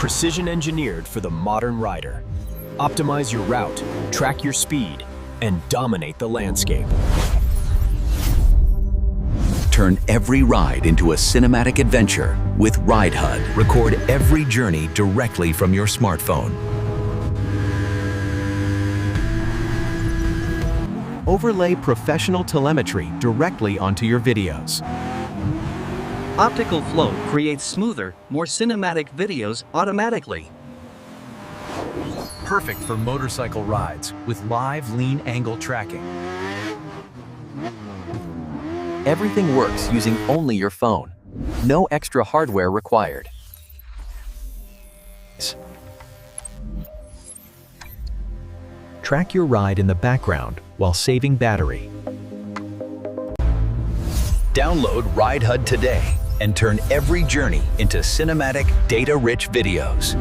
Precision engineered for the modern rider. Optimize your route, track your speed, and dominate the landscape. Turn every ride into a cinematic adventure with RideHUD. Record every journey directly from your smartphone. Overlay professional telemetry directly onto your videos. Optical flow creates smoother, more cinematic videos automatically. Perfect for motorcycle rides with live lean angle tracking. Everything works using only your phone. No extra hardware required. Track your ride in the background while saving battery. Download RideHUD today and turn every journey into cinematic, data-rich videos.